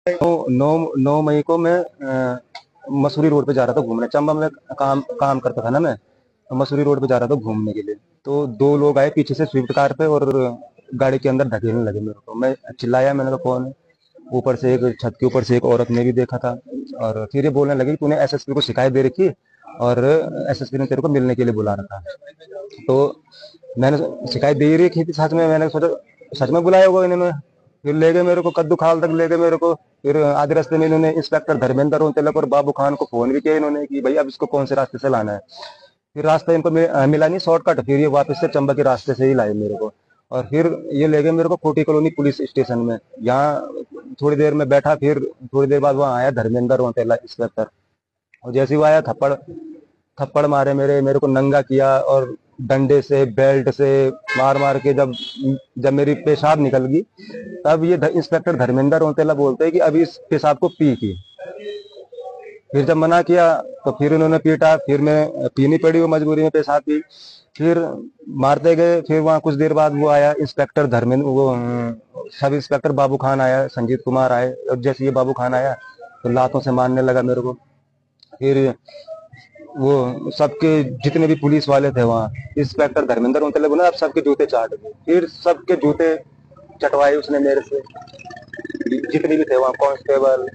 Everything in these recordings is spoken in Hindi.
नौ मई को मैं मसूरी रोड पे जा रहा था घूमने। चंबा में काम करता था ना मैं। मसूरी रोड पे जा रहा था घूमने के लिए, तो दो लोग आए पीछे से स्विफ्ट कार पे और गाड़ी के अंदर ढकेलने लगे मेरे को। मैं चिल्लाया, मैंने कहा कौन है। ऊपर से एक छत के ऊपर से एक औरत ने भी देखा था, और फिर ये बोलने लगी तूने एसएसपी को शिकायत दे रखी और एसएसपी ने तेरे को मिलने के लिए बुला रखा। तो मैंने शिकायत दे ही रखी थी सच में, मैंने सोचा सच में बुलाया होगा इन्होंने। फिर ले गए मेरे को, कद्दू खाल तक ले गए मेरे को। फिर आधे रास्ते में इन्होंने इंस्पेक्टर धर्मेंद्र रोहतक और बाबू खान को फोन भी किया इन्होंने कि भाई अब इसको कौन से रास्ते से लाना है। फिर रास्ता इनको मिला नहीं शॉर्टकट, फिर ये वापस से चंबा के रास्ते से ही लाए मेरे को। और फिर ये ले गए मेरे को कोटी कॉलोनी पुलिस स्टेशन में। यहाँ थोड़ी देर में बैठा, फिर थोड़ी देर बाद वहाँ आया धर्मेंद्र रोहतक इंस्पेक्टर। और जैसे ही वो आया, थप्पड़ थप्पड़ मारे मेरे को नंगा किया और डंडे से बेल्ट से मार मार के जब जब मेरी पेशाब निकल गई, तब ये इंस्पेक्टर धर्मेंद्र रोहतक बोलते हैं कि अभी इस पेशाब को पी की। फिर जब मना किया तो फिर उन्होंने पीटा, फिर मैं पीनी पड़ी वो मजबूरी में पेशाब पी। फिर मारते गए। फिर वहाँ कुछ देर बाद वो आया इंस्पेक्टर धर्मेंद्र, वो सब इंस्पेक्टर बाबू खान आया, संजीत कुमार आए। और जैसे ये बाबू खान आया तो लातों से मारने लगा मेरे को। फिर वो सबके जितने भी पुलिस वाले थे वहाँ, इंस्पेक्टर धर्मेंद्र रोहतक बोला अब सबके जूते चाट दे। फिर सबके जूते चटवाए उसने मेरे से, जितने भी थे वहाँ कांस्टेबल,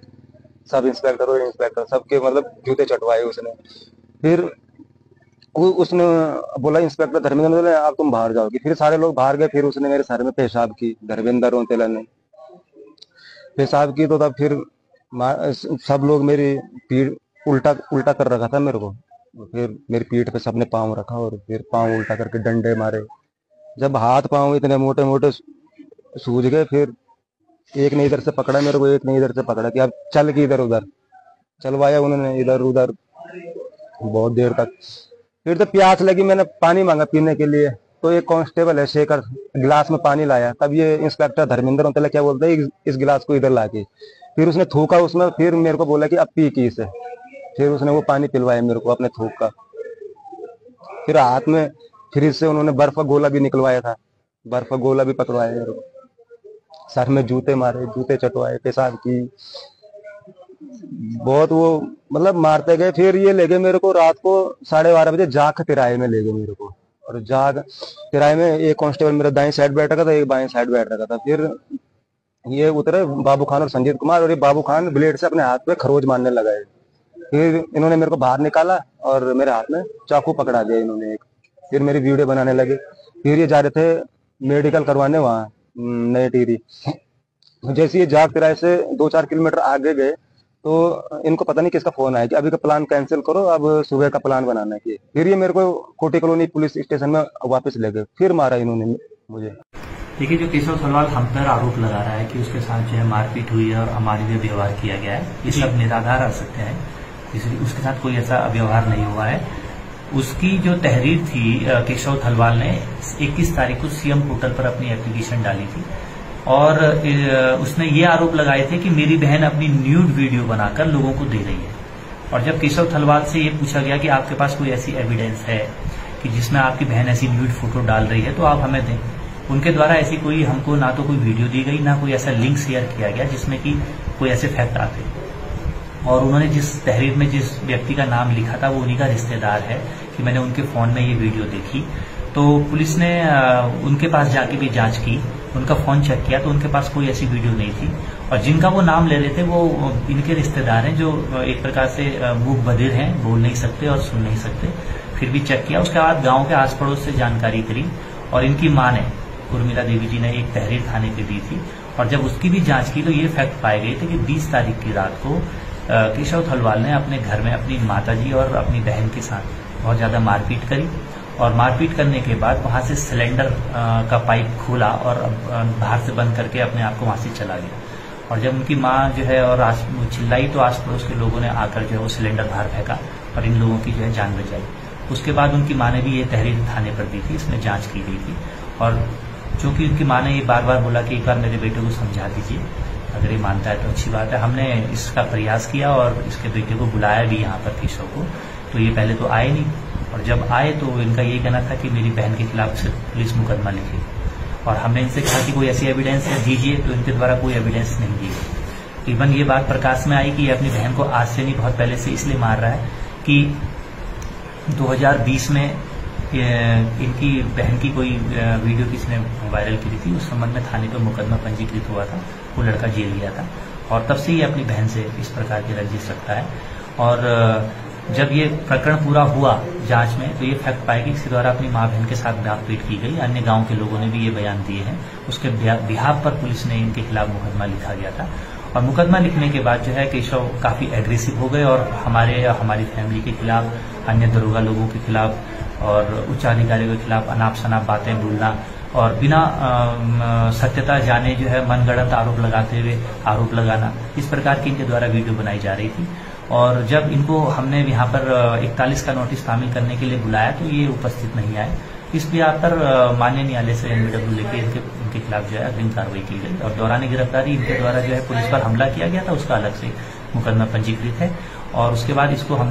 सब इंस्पेक्टर और इंस्पेक्टर, सबके मतलब जूते चटवाए उसने। फिर उसने बोला इंस्पेक्टर धर्मेंद्र ने अब तुम बाहर जाओगे। फिर सारे लोग बाहर गए। फिर उसने मेरे सर में पेशाब की, धर्मेंद्र रोहतक ने पेशाब की। तो तब फिर सब लोग मेरी पीठ उल्टा उल्टा कर रखा था मेरे को। फिर मेरी पीठ पे सबने पाँव रखा और फिर पाँव उल्टा करके डंडे मारे। जब हाथ पाँव इतने मोटे मोटे सूज गए, फिर एक ने इधर से पकड़ा मेरे को, एक ने इधर से पकड़ा कि अब चल के इधर उधर चलवाया उन्होंने, इधर उधर बहुत देर तक। फिर तो प्यास लगी, मैंने पानी मांगा पीने के लिए। तो एक कांस्टेबल है शेखर, गिलास में पानी लाया। तब ये इंस्पेक्टर धर्मेंद्र रोहतक क्या बोलते हैं इस गिलास को इधर ला के। फिर उसने थूका उसमें, फिर मेरे को बोला कि अब पी की इसे। फिर उसने वो पानी पिलवाया मेरे को अपने थूक का। फिर हाथ में फ्रिज से उन्होंने बर्फ का गोला भी निकलवाया था, बर्फ का गोला भी पकड़वाया मेरे को। सर में जूते मारे, जूते चटवाए, पेशाब की, बहुत वो मतलब मारते गए। फिर ये ले गए मेरे को रात को 12:30 बजे जाग तिराए में ले गए मेरे को। और जाग तिराए में एक कांस्टेबल मेरा दाएं साइड बैठ रखा था, एक बाएं साइड बैठ रखा था। फिर ये उतरे बाबू खान और संजीत कुमार, और ये बाबू खान ब्लेड से अपने हाथ पे खरोज मारने लगा है। फिर इन्होंने मेरे को बाहर निकाला और मेरे हाथ में चाकू पकड़ा दिया इन्होंने एक। फिर मेरी वीडियो बनाने लगे। फिर ये जा रहे थे मेडिकल करवाने वहाँ नई टिहरी। जैसे ये जाग तिराए से 2-4 किलोमीटर आगे गए तो इनको पता नहीं किसका फोन आया कि अभी का प्लान कैंसिल करो, अब सुबह का प्लान बनाना है। फिर ये मेरे को कोटी कॉलोनी पुलिस स्टेशन में वापस ले गए। फिर मारा इन्होंने मुझे। देखिए, जो केशव थलवाल हम पर आरोप लगा रहा है कि उसके साथ जो है मारपीट हुई है और अमानवीय व्यवहार किया गया है, ये सब निराधार आ सकते हैं। उसके साथ कोई ऐसा व्यवहार नहीं हुआ है। उसकी जो तहरीर थी, केशव थलवाल ने 21 तारीख को सीएम पोर्टल पर अपनी एप्लीकेशन डाली थी और उसने ये आरोप लगाए थे कि मेरी बहन अपनी न्यूड वीडियो बनाकर लोगों को दे रही है। और जब केशव थलवाल से ये पूछा गया कि आपके पास कोई ऐसी एविडेंस है कि जिसमें आपकी बहन ऐसी न्यूड फोटो डाल रही है तो आप हमें दें, उनके द्वारा ऐसी कोई हमको ना तो कोई वीडियो दी गई, ना कोई ऐसा लिंक शेयर किया गया जिसमें कि कोई ऐसे फैक्ट आते। और उन्होंने जिस तहरीर में जिस व्यक्ति का नाम लिखा था वो उन्हीं का रिश्तेदार है कि मैंने उनके फोन में ये वीडियो देखी। तो पुलिस ने उनके पास जाके भी जांच की, उनका फोन चेक किया तो उनके पास कोई ऐसी वीडियो नहीं थी। और जिनका वो नाम ले रहे थे वो इनके रिश्तेदार हैं, जो एक प्रकार से मूक बधिर हैं, बोल नहीं सकते और सुन नहीं सकते। फिर भी चेक किया। उसके बाद गांव के आस पड़ोस से जानकारी करी और इनकी मां ने, उर्मिला देवी जी ने, एक तहरीर थाने पे दी थी। और जब उसकी भी जांच की तो ये फैक्ट पाए गए थे कि 20 तारीख की रात को केशव थलवाल ने अपने घर में अपनी माताजी और अपनी बहन के साथ बहुत ज्यादा मारपीट करी। और मारपीट करने के बाद वहां से सिलेंडर का पाइप खोला और बाहर से बंद करके अपने आप को वहां से चला गया। और जब उनकी मां जो है और चिल्लाई तो आस पड़ोस के लोगों ने आकर जो है वो सिलेंडर बाहर फेंका और इन लोगों की जो है जान बचाई। उसके बाद उनकी मां ने भी ये तहरीर थाने पर दी थी, इसमें जांच की गई थी। और चूंकि उनकी मां ने ये बार बार बोला कि एक बार मेरे बेटे को समझा दीजिए, अगर ये मानता है तो अच्छी बात है। हमने इसका प्रयास किया और इसके बेटे को बुलाया भी यहाँ पर केशव को। तो ये पहले तो आए नहीं, और जब आए तो इनका ये कहना था कि मेरी बहन के खिलाफ सिर्फ पुलिस मुकदमा लिखे। और हमने इनसे कहा कि कोई ऐसी एविडेंस है दीजिए, तो इनके द्वारा कोई एविडेंस नहीं दी। इवन ये बात प्रकाश में आई कि ये अपनी बहन को आज से नहीं, बहुत पहले से इसलिए मार रहा है कि 2020 में इनकी बहन की कोई वीडियो किसी ने वायरल की थी, उस संबंध में थाने पर मुकदमा पंजीकृत हुआ था, वो लड़का जेल गया था और तब से ये अपनी बहन से इस प्रकार की रंजिश रखता है। और जब ये प्रकरण पूरा हुआ जांच में तो ये फैक्ट पाया कि इसके द्वारा अपनी मां बहन के साथ मारपीट की गई। अन्य गांव के लोगों ने भी ये बयान दिए हैं। उसके बिहाफ पर पुलिस ने इनके खिलाफ मुकदमा लिखा गया था और मुकदमा लिखने के बाद जो है केशव काफी एग्रेसिव हो गए और हमारी फैमिली के खिलाफ, अन्य दरोगा लोगों के खिलाफ और उच्चाधिकारियों के खिलाफ अनाप शनाप बातें बोलना और बिना सत्यता जाने जो है मनगढ़ंत आरोप लगाते हुए आरोप लगाना, इस प्रकार की इनके द्वारा वीडियो बनाई जा रही थी। और जब इनको हमने यहाँ पर 41 का नोटिस शामिल करने के लिए बुलाया तो ये उपस्थित नहीं आए। इसलिए आप पर माननीय न्यायालय से एनबीडब्ल्यू लेके इनके खिलाफ जो है अग्रिम कार्रवाई की गई और दौरान गिरफ्तारी इनके द्वारा जो है पुलिस पर हमला किया गया था, उसका अलग से मुकदमा पंजीकृत है और उसके बाद इसको हम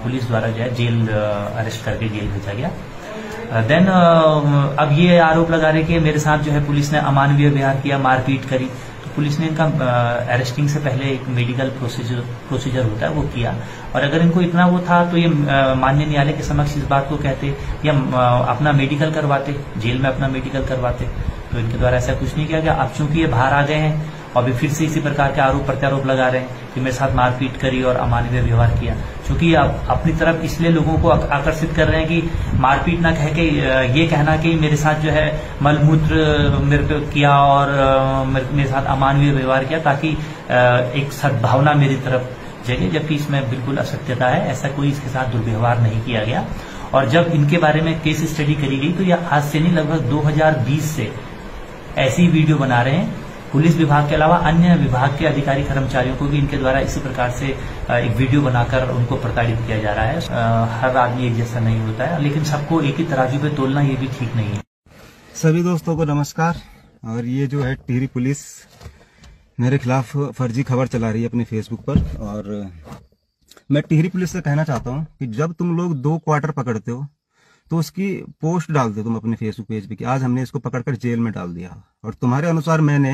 पुलिस द्वारा जो है जेल अरेस्ट करके जेल भेजा गया। देन अब ये आरोप लगा रहे कि मेरे साथ जो है पुलिस ने अमानवीय व्यवहार किया, मारपीट करी। तो पुलिस ने इनका अरेस्टिंग से पहले एक मेडिकल प्रोसीजर होता है वो किया और अगर इनको इतना वो था तो ये माननीय न्यायालय के समक्ष इस बात को कहते या अपना मेडिकल करवाते, जेल में अपना मेडिकल करवाते। तो इनके द्वारा ऐसा कुछ नहीं किया गया। अब चूंकि ये बाहर आ गए हैं और भी फिर से इसी प्रकार के आरोप प्रत्यारोप लगा रहे हैं कि मेरे साथ मारपीट करी और अमानवीय व्यवहार किया। चूंकि आप अपनी तरफ इसलिए लोगों को आकर्षित कर रहे हैं कि मारपीट ना कह के ये कहना कि मेरे साथ जो है मलमूत्र मेरे पे किया और मेरे साथ अमानवीय व्यवहार किया, ताकि एक सद्भावना मेरी तरफ जगे, जबकि इसमें बिल्कुल असत्यता है। ऐसा कोई इसके साथ दुर्व्यवहार नहीं किया गया। और जब इनके बारे में केस स्टडी करी गई तो यह आज से नहीं, लगभग 2020 से ऐसी वीडियो बना रहे हैं। पुलिस विभाग के अलावा अन्य विभाग के अधिकारी कर्मचारियों को भी इनके द्वारा इसी प्रकार से एक वीडियो बनाकर उनको प्रताड़ित किया जा रहा है। हर आदमी एक जैसा नहीं होता है, लेकिन सबको एक ही तराजू पे तोलना ये भी ठीक नहीं है। सभी दोस्तों को नमस्कार। और ये जो है टिहरी पुलिस मेरे खिलाफ फर्जी खबर चला रही है अपने फेसबुक पर। और मैं टिहरी पुलिस से कहना चाहता हूँ कि जब तुम लोग 2 क्वार्टर पकड़ते हो तो उसकी पोस्ट डालते हो तुम अपने फेसबुक पेज पे कि आज हमने इसको पकड़कर जेल में डाल दिया। और तुम्हारे अनुसार मैंने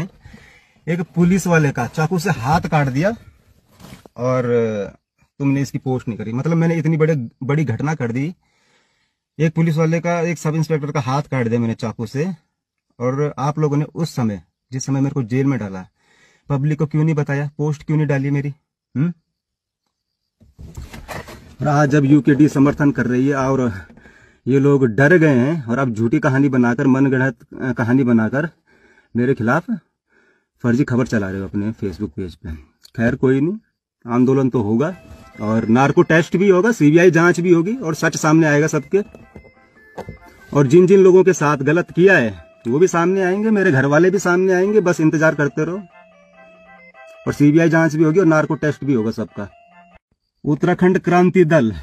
एक पुलिस वाले का चाकू से हाथ काट दिया और तुमने इसकी पोस्ट नहीं करी। मतलब मैंने इतनी बड़ी घटना कर दी। एक पुलिस वाले का, एक सब इंस्पेक्टर का हाथ काट दिया मैंने चाकू से। और आप लोगों ने उस समय, जिस समय मेरे को जेल में डाला, पब्लिक को क्यों नहीं बताया, पोस्ट क्यों नहीं डाली मेरी? और आज जब यूकेडी समर्थन कर रही है और ये लोग डर गए हैं और अब झूठी कहानी बनाकर, मनगढ़ंत कहानी बनाकर मेरे खिलाफ फर्जी खबर चला रहे हो अपने फेसबुक पेज पे। खैर कोई नहीं, आंदोलन तो होगा और नार्को टेस्ट भी होगा, सीबीआई जांच भी होगी और सच सामने आएगा सबके। और जिन जिन लोगों के साथ गलत किया है वो भी सामने आएंगे, मेरे घर वाले भी सामने आएंगे। बस इंतजार करते रहो। और सीबीआई जांच भी होगी और नार्को टेस्ट भी होगा सबका। उत्तराखंड क्रांति दल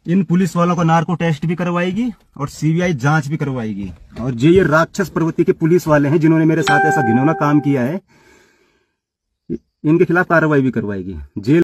इन पुलिस वालों को नार्को टेस्ट भी करवाएगी और सीबीआई जांच भी करवाएगी। और ये राक्षस प्रवृत्ति के पुलिस वाले हैं जिन्होंने मेरे साथ ऐसा घिनौना काम किया है, इनके खिलाफ कार्रवाई भी करवाएगी। जेल